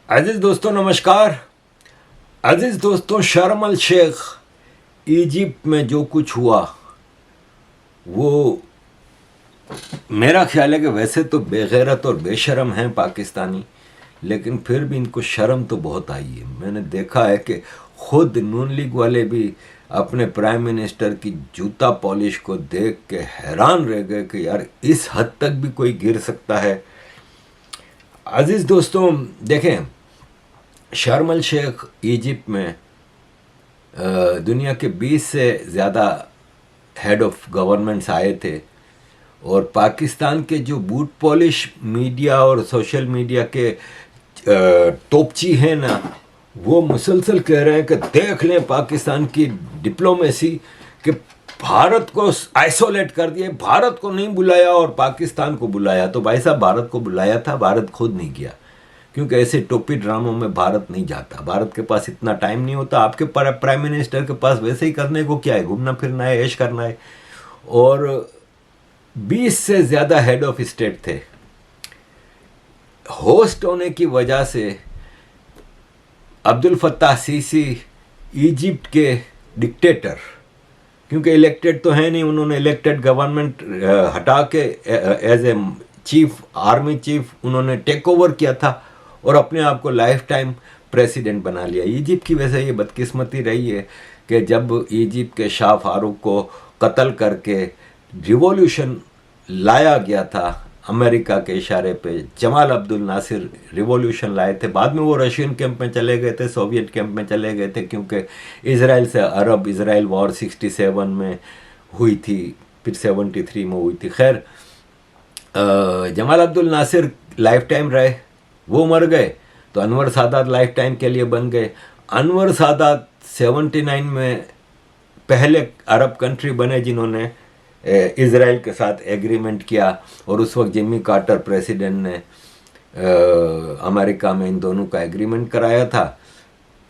अजीज दोस्तों नमस्कार। अजीज दोस्तों, शर्म अल शेख इजिप्ट में जो कुछ हुआ वो मेरा ख्याल है कि वैसे तो बेगैरत और बेशरम हैं पाकिस्तानी, लेकिन फिर भी इनको शर्म तो बहुत आई है। मैंने देखा है कि खुद नून लीग वाले भी अपने प्राइम मिनिस्टर की जूता पॉलिश को देख के हैरान रह गए कि यार इस हद तक भी कोई गिर सकता है। अजीज दोस्तों देखें, शर्म अल शेख इजिप्ट में दुनिया के 20 से ज़्यादा हेड ऑफ गवर्नमेंट्स आए थे और पाकिस्तान के जो बूट पॉलिश मीडिया और सोशल मीडिया के तोपची हैं ना, वो मुसलसल कह रहे हैं कि देख लें पाकिस्तान की डिप्लोमेसी कि भारत को आइसोलेट कर दिए, भारत को नहीं बुलाया और पाकिस्तान को बुलाया। तो भाई साहब, भारत को बुलाया था, भारत खुद नहीं गया, क्योंकि ऐसे टोपी ड्रामों में भारत नहीं जाता। भारत के पास इतना टाइम नहीं होता। आपके प्राइम मिनिस्टर के पास वैसे ही करने को क्या है, घूमना फिरना है, ऐश करना है। और 20 से ज़्यादा हेड ऑफ स्टेट थे। होस्ट होने की वजह से अब्दुल फत्ताह सीसी इजिप्ट के डिक्टेटर, क्योंकि इलेक्टेड तो है नहीं, उन्होंने इलेक्टेड गवर्नमेंट हटा के as a chief army chief उन्होंने टेक ओवर किया था और अपने आप को लाइफ टाइम प्रेसिडेंट बना लिया। इजिप्ट की वैसे ये बदकिस्मती रही है कि जब इजिप्ट के शाह फारूक को कत्ल करके रिवॉल्यूशन लाया गया था अमेरिका के इशारे पे, जमाल अब्दुल नासिर रिवॉल्यूशन लाए थे। बाद में वो रशियन कैंप में चले गए थे, सोवियत कैंप में चले गए थे, क्योंकि इजराइल से अरब इजराइल वॉर 67 में हुई थी, फिर 73 में हुई थी। खैर, जमाल अब्दुल नासिर लाइफ टाइम रहे, वो मर गए तो अनवर सादात लाइफ टाइम के लिए बन गए। अनवर सादात 79 में पहले अरब कंट्री बने जिन्होंने इजराइल के साथ एग्रीमेंट किया, और उस वक्त जिमी कार्टर प्रेसिडेंट ने अमेरिका में इन दोनों का एग्रीमेंट कराया था।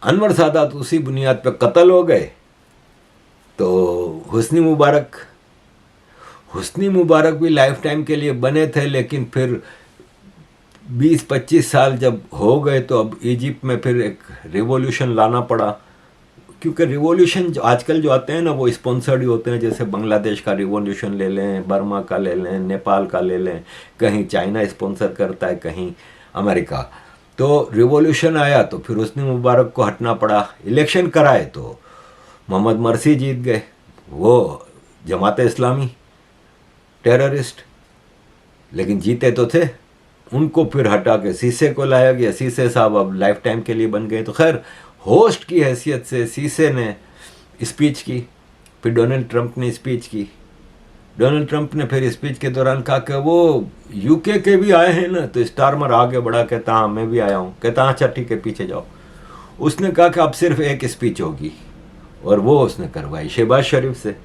अनवर सादात उसी बुनियाद पर कत्ल हो गए। तो हुस्नी मुबारक भी लाइफ टाइम के लिए बने थे, लेकिन फिर 20-25 साल जब हो गए तो अब इजिप्ट में फिर एक रिवॉल्यूशन लाना पड़ा, क्योंकि रिवॉल्यूशन जो आजकल जो आते हैं ना वो स्पॉन्सर्ड ही होते हैं। जैसे बांग्लादेश का रिवॉल्यूशन ले लें, बर्मा का ले लें, नेपाल का ले लें, कहीं चाइना स्पॉन्सर करता है, कहीं अमेरिका। तो रिवॉल्यूशन आया तो फिर हुस्नी मुबारक को हटना पड़ा। इलेक्शन कराए तो मोहम्मद मरसी जीत गए, वो जमात इस्लामी टेररिस्ट, लेकिन जीते तो थे। उनको फिर हटा के सीसे को लाया गया। सीसे साहब अब लाइफ टाइम के लिए बन गए। तो खैर, होस्ट की हैसियत से सीसे ने स्पीच की, फिर डोनाल्ड ट्रंप ने स्पीच की। डोनाल्ड ट्रंप ने फिर स्पीच के दौरान कहा कि वो यूके के भी आए हैं ना, तो स्टारमर आगे बढ़ा, कहता हाँ मैं भी आया हूँ। कहता हाँ अच्छा ठीक है पीछे जाओ। उसने कहा कि अब सिर्फ एक स्पीच होगी, और वो उसने करवाई शहबाज शरीफ से।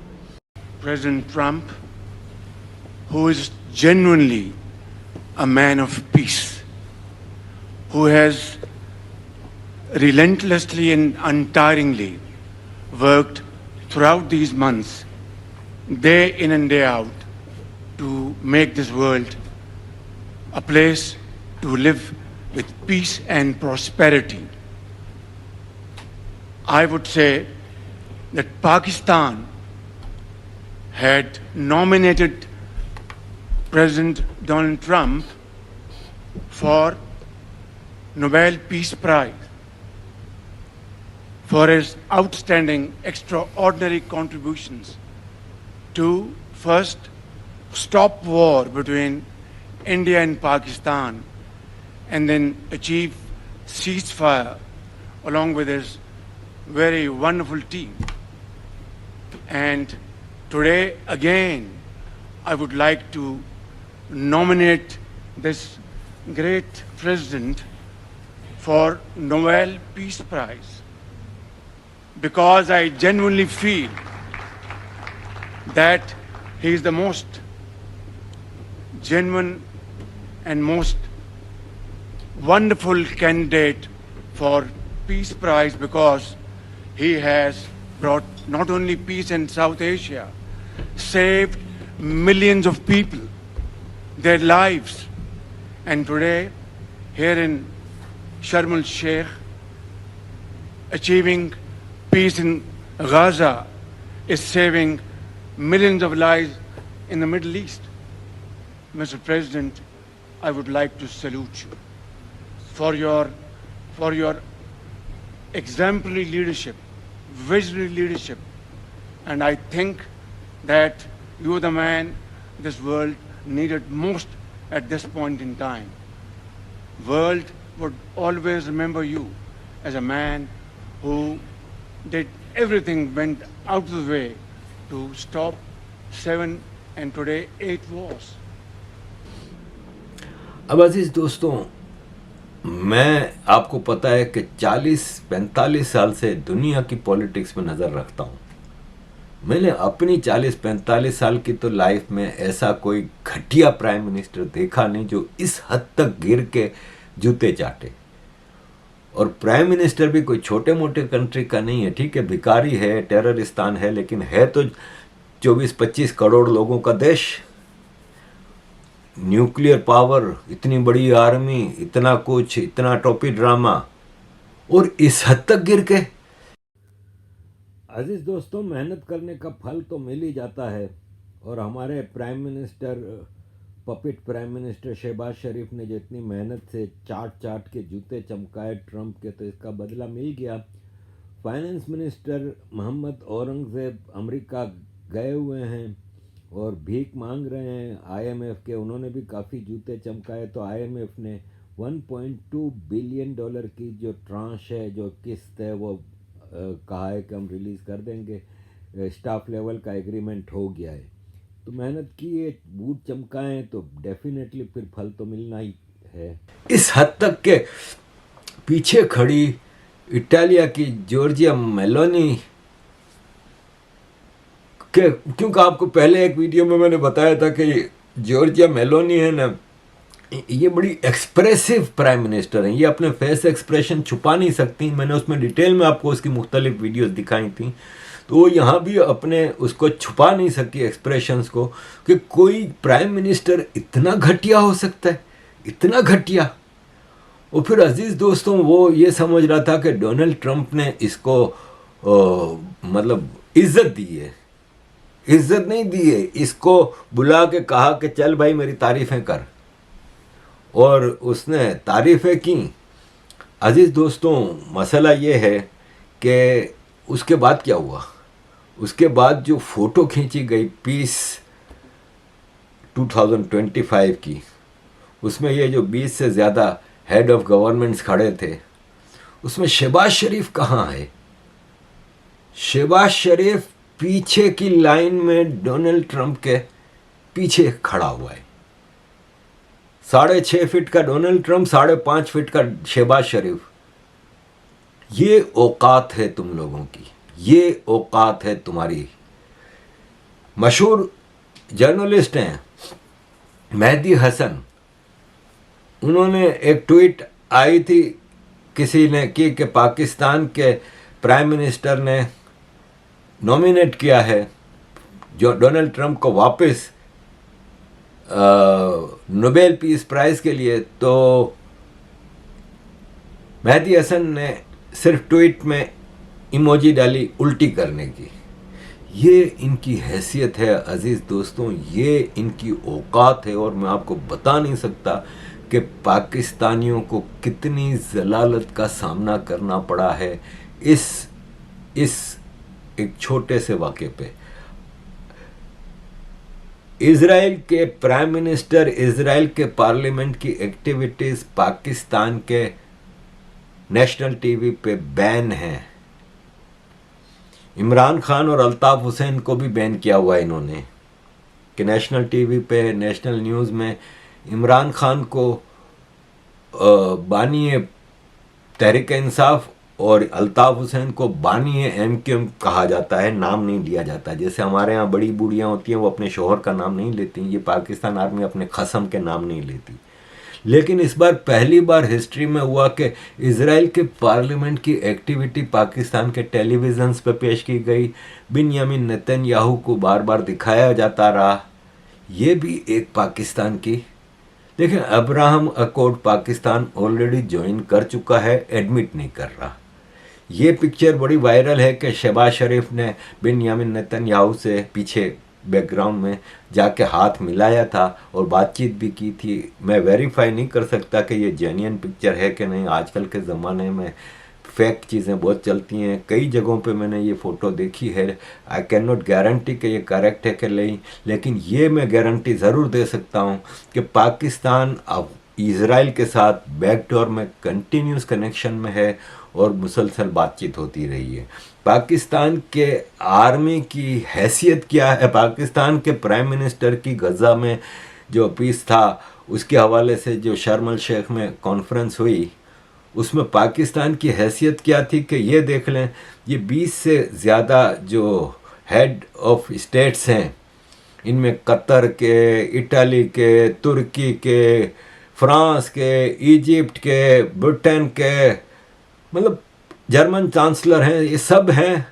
President Trump, who is genuinely a man of peace, who has relentlessly and untiringly worked throughout these months, day in and day out, to make this world a place to live with peace and prosperity. I would say that Pakistan had nominated President Donald Trump for Nobel Peace Prize for his outstanding, extraordinary contributions to first stop war between India and Pakistan, and then achieve ceasefire along with his very wonderful team. And today again, I would like to nominate this great president for Nobel Peace Prize, because I genuinely feel that he is the most genuine and most wonderful candidate for Peace Prize, because he has brought not only peace in South Asia, saved millions of people, their lives, and today here in Sharm el-Sheikh, achieving peace in Gaza is saving millions of lives in the Middle East. Mr. President, I would like to salute you for your exemplary leadership, visionary leadership, and I think that you are the man this world needed most at this point in time. World would always remember you as a man who did everything, went out of the way to stop 7 and today 8 wars. अब अजीज दोस्तों, मैं आपको पता है कि 40-45 साल से दुनिया की पॉलिटिक्स में नज़र रखता हूँ। मैंने अपनी 40-45 साल की तो लाइफ में ऐसा कोई घटिया प्राइम मिनिस्टर देखा नहीं जो इस हद तक गिर के जूते चाटे। और प्राइम मिनिस्टर भी कोई छोटे मोटे कंट्री का नहीं है, ठीक है, भिखारी है, टेररिस्तान है, लेकिन है तो 24-25 करोड़ लोगों का देश। न्यूक्लियर पावर, इतनी बड़ी आर्मी, इतना कुछ, इतना टोपी ड्रामा, और इस हद तक गिर के। अजीज दोस्तों, मेहनत करने का फल तो मिल ही जाता है, और हमारे prime minister, puppet prime minister Shehbaz Sharif ने जितनी मेहनत से चाट के जूते चमकाए ट्रंप के, तो इसका बदला मिल गया। Finance minister Muhammad Aurangzeb America गए हुए हैं और भीख मांग रहे हैं आईएमएफ के, उन्होंने भी काफ़ी जूते चमकाए। तो आईएमएफ ने $1.2 बिलियन की जो ट्रांश है, जो किस्त है, वो कहा है कि हम रिलीज़ कर देंगे। स्टाफ लेवल का एग्रीमेंट हो गया है। तो मेहनत किए, बूट चमकाएं, तो डेफिनेटली फिर फल तो मिलना ही है। इस हद तक के पीछे खड़ी इटालिया की जॉर्जिया मेलोनी के, क्योंकि आपको पहले एक वीडियो में मैंने बताया था कि जॉर्जिया मेलोनी है ना, ये बड़ी एक्सप्रेसिव प्राइम मिनिस्टर हैं। ये अपने फेस एक्सप्रेशन छुपा नहीं सकती। मैंने उसमें डिटेल में आपको उसकी मुख्तलिफ वीडियोस दिखाई थी, तो यहाँ भी अपने उसको छुपा नहीं सकी एक्सप्रेशंस को, कि कोई प्राइम मिनिस्टर इतना घटिया हो सकता है, इतना घटिया। और फिर अजीज़ दोस्तों, वो ये समझ रहा था कि डोनाल्ड ट्रंप ने इसको मतलब इज्जत दी है। इज्जत नहीं दी है, इसको बुला के कहा कि चल भाई मेरी तारीफ़ें कर, और उसने तारीफ़ें की। अजीज़ दोस्तों, मसला ये है कि उसके बाद क्या हुआ। उसके बाद जो फ़ोटो खींची गई पीस 2025 की, उसमें ये जो 20 से ज़्यादा हेड ऑफ गवर्नमेंट्स खड़े थे, उसमें शहबाज शरीफ कहाँ है। शहबाज शरीफ पीछे की लाइन में डोनाल्ड ट्रंप के पीछे खड़ा हुआ है। 6.5 फीट का डोनाल्ड ट्रंप, 5.5 फीट का शहबाज शरीफ। ये औकात है तुम लोगों की, ये औकात है तुम्हारी। मशहूर जर्नलिस्ट हैं मेहदी हसन, उन्होंने एक ट्वीट आई थी किसी ने की कि पाकिस्तान के प्राइम मिनिस्टर ने नॉमिनेट किया है जो डोनाल्ड ट्रंप को वापस नोबेल पीस प्राइज़ के लिए। तो मेहदी हसन ने सिर्फ ट्वीट में इमोजी डाली उल्टी करने की। ये इनकी हैसियत है अजीज़ दोस्तों, ये इनकी औकात है। और मैं आपको बता नहीं सकता कि पाकिस्तानियों को कितनी ज़लालत का सामना करना पड़ा है इस एक छोटे से वाक़े पे। इज़राइल के प्राइम मिनिस्टर, इज़राइल के पार्लियामेंट की एक्टिविटीज़ पाकिस्तान के नेशनल टीवी पे बैन हैं। इमरान खान और अल्ताफ़ हुसैन को भी बैन किया हुआ है इन्होंने, कि नेशनल टीवी पे, नेशनल न्यूज़ में इमरान खान को बानी तहरीक इंसाफ और अल्ताफ़ हुसैन को बानी एमक्यूएम कहा जाता है, नाम नहीं लिया जाता। जैसे हमारे यहाँ बड़ी बूढ़ियाँ होती हैं, वो अपने शोहर का नाम नहीं लेती, ये पाकिस्तान आर्मी अपने खसम के नाम नहीं लेती। लेकिन इस बार पहली बार हिस्ट्री में हुआ कि इज़राइल के पार्लियामेंट की एक्टिविटी पाकिस्तान के टेलीविज़न्स पे पेश की गई। बिन्यामिन नेतन्याहू को बार बार दिखाया जाता रहा। ये भी एक पाकिस्तान की देखिए, Abraham accord Pakistan already join कर चुका है, एडमिट नहीं कर रहा। ये पिक्चर बड़ी वायरल है कि शहबाज शरीफ ने बिन्यामिन नेतन्याहू से पीछे बैकग्राउंड में जाके हाथ मिलाया था और बातचीत भी की थी। मैं वेरीफाई नहीं कर सकता कि ये जेन्युइन पिक्चर है कि नहीं। आजकल के ज़माने में फेक चीज़ें बहुत चलती हैं। कई जगहों पे मैंने ये फ़ोटो देखी है। आई कैन नॉट गारंटी कि ये करेक्ट है कि नहीं, लेकिन ये मैं गारंटी ज़रूर दे सकता हूँ कि पाकिस्तान अब इज़राइल के साथ बैकडोर में कंटिन्यूस कनेक्शन में है और मुसलसल बातचीत होती रही है। पाकिस्तान के आर्मी की हैसियत क्या है, पाकिस्तान के प्राइम मिनिस्टर की गज़ा में जो पीस था उसके हवाले से जो शर्म अल शेख में कॉन्फ्रेंस हुई, उसमें पाकिस्तान की हैसियत क्या थी कि ये देख लें, ये 20 से ज़्यादा जो हेड ऑफ स्टेट्स हैं, इनमें कतर के, इटली के, तुर्की के, फ्रांस के, इजिप्ट के, ब्रिटेन के, मतलब जर्मन चांसलर हैं, ये सब हैं।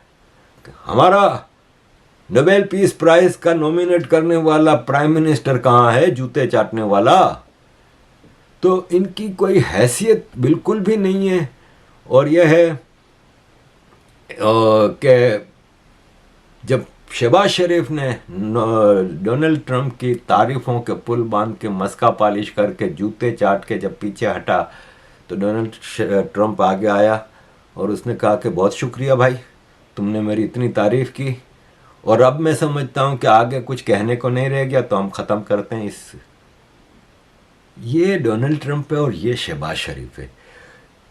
हमारा नोबेल पीस प्राइज का नॉमिनेट करने वाला प्राइम मिनिस्टर कहाँ है, जूते चाटने वाला? तो इनकी कोई हैसियत बिल्कुल भी नहीं है। और यह है कि जब शहबाज शरीफ ने डोनाल्ड ट्रंप की तारीफ़ों के पुल बांध के मस्का पालिश करके जूते चाट के जब पीछे हटा, तो डोनाल्ड ट्रंप आगे आया और उसने कहा कि बहुत शुक्रिया भाई, तुमने मेरी इतनी तारीफ़ की और अब मैं समझता हूँ कि आगे कुछ कहने को नहीं रह गया, तो हम ख़त्म करते हैं इस। ये डोनाल्ड ट्रंप है और ये शहबाज शरीफ है।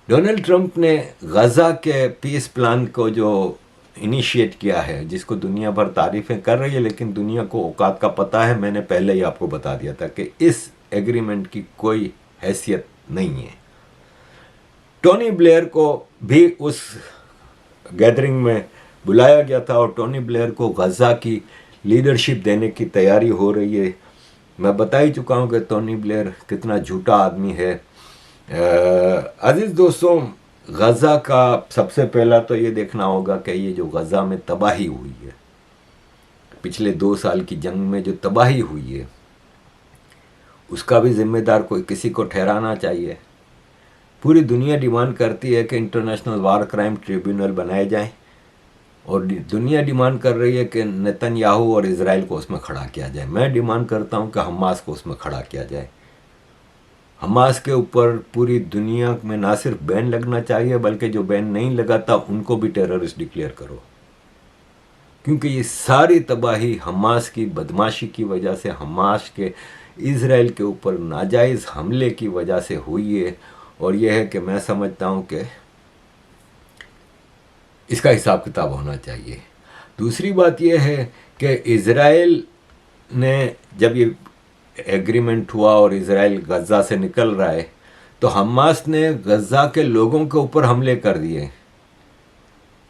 डोनाल्ड ट्रंप ने गज़ा के पीस प्लान को जो इनिशिएट किया है, जिसको दुनिया भर तारीफ़ें कर रही है, लेकिन दुनिया को औकात का पता है। मैंने पहले ही आपको बता दिया था कि इस एग्रीमेंट की कोई हैसियत नहीं है। टोनी ब्लेयर को भी उस गैदरिंग में बुलाया गया था और टोनी ब्लेयर को गज़ा की लीडरशिप देने की तैयारी हो रही है। मैं बता ही चुका हूँ कि टोनी ब्लेयर कितना झूठा आदमी है। अजीज़ दोस्तों, गज़ा का सबसे पहला तो ये देखना होगा कि ये जो गज़ा में तबाही हुई है, पिछले 2 साल की जंग में जो तबाही हुई है, उसका भी जिम्मेदार कोई किसी को ठहराना चाहिए। पूरी दुनिया डिमांड करती है कि इंटरनेशनल वार क्राइम ट्रिब्यूनल बनाए जाएं और दुनिया डिमांड कर रही है कि नेतन्याहू और इजराइल को उसमें खड़ा किया जाए। मैं डिमांड करता हूं कि हमास को उसमें खड़ा किया जाए। हमास के ऊपर पूरी दुनिया में ना सिर्फ बैन लगना चाहिए, बल्कि जो बैन नहीं लगाता उनको भी टेररिस्ट डिक्लेयर करो, क्योंकि ये सारी तबाही हमास की बदमाशी की वजह से, हमास के इजराइल के ऊपर नाजायज़ हमले की वजह से हुई है। और यह है कि मैं समझता हूँ कि इसका हिसाब किताब होना चाहिए। दूसरी बात यह है कि इजराइल ने जब ये एग्रीमेंट हुआ और इजराइल गज़ा से निकल रहा है, तो हमास ने गज़ा के लोगों के ऊपर हमले कर दिए।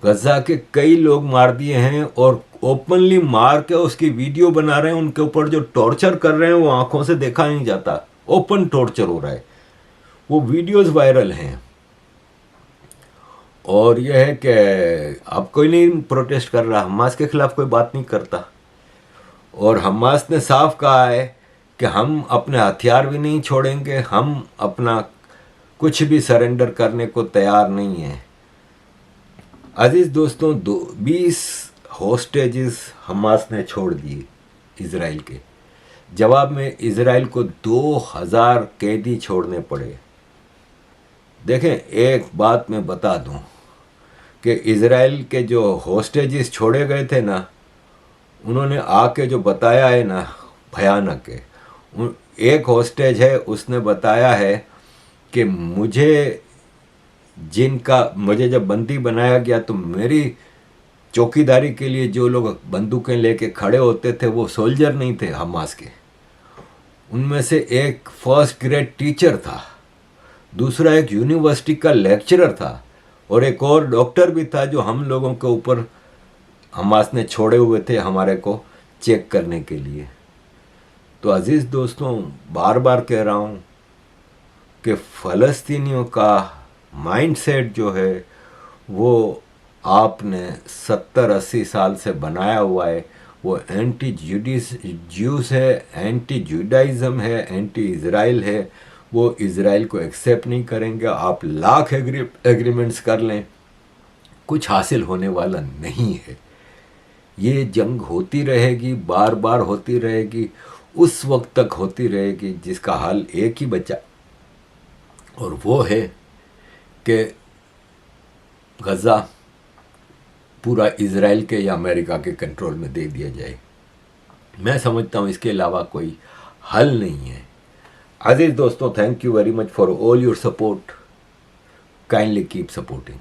गज़ा के कई लोग मार दिए हैं और ओपनली मार के उसकी वीडियो बना रहे हैं। उनके ऊपर जो टॉर्चर कर रहे हैं वो आंखों से देखा नहीं जाता, ओपन टॉर्चर हो रहा है। वो वीडियोस वायरल हैं। और यह है कि अब कोई नहीं प्रोटेस्ट कर रहा, हमास के खिलाफ कोई बात नहीं करता। और हमास ने साफ कहा है कि हम अपने हथियार भी नहीं छोड़ेंगे, हम अपना कुछ भी सरेंडर करने को तैयार नहीं हैं। अजीज़ दोस्तों, 20 होस्टेजेस हमास ने छोड़ दिए इजराइल के। जवाब में इजराइल को 2000 कैदी छोड़ने पड़े। देखें, एक बात मैं बता दूं कि इजराइल के जो होस्टेजेस छोड़े गए थे ना, उन्होंने आके जो बताया है ना, भयानक है। एक होस्टेज है, उसने बताया है कि मुझे जब बंदी बनाया गया तो मेरी चौकीदारी के लिए जो लोग बंदूकें लेके खड़े होते थे वो सोल्जर नहीं थे हमास के। उनमें से एक फर्स्ट ग्रेड टीचर था, दूसरा एक यूनिवर्सिटी का लेक्चरर था और एक और डॉक्टर भी था जो हम लोगों के ऊपर हमास ने छोड़े हुए थे हमारे को चेक करने के लिए। तो अजीज़ दोस्तों, बार बार कह रहा हूँ कि फ़लस्तीनियों का माइंडसेट जो है वो आपने 70-80 साल से बनाया हुआ है वो एंटी ज्यूस है, एंटी जुडाइज़म है, एंटी इज़राइल है, वो इज़राइल को एक्सेप्ट नहीं करेंगे। आप लाख एग्रीमेंट्स कर लें, कुछ हासिल होने वाला नहीं है। ये जंग होती रहेगी, बार बार होती रहेगी, उस वक्त तक होती रहेगी जिसका हल एक ही बचा, और वो है कि गज़ा पूरा इज़राइल के या अमेरिका के कंट्रोल में दे दिया जाए। मैं समझता हूँ इसके अलावा कोई हल नहीं है। अजीज़ दोस्तों, thank you very much for all your support. Kindly keep supporting.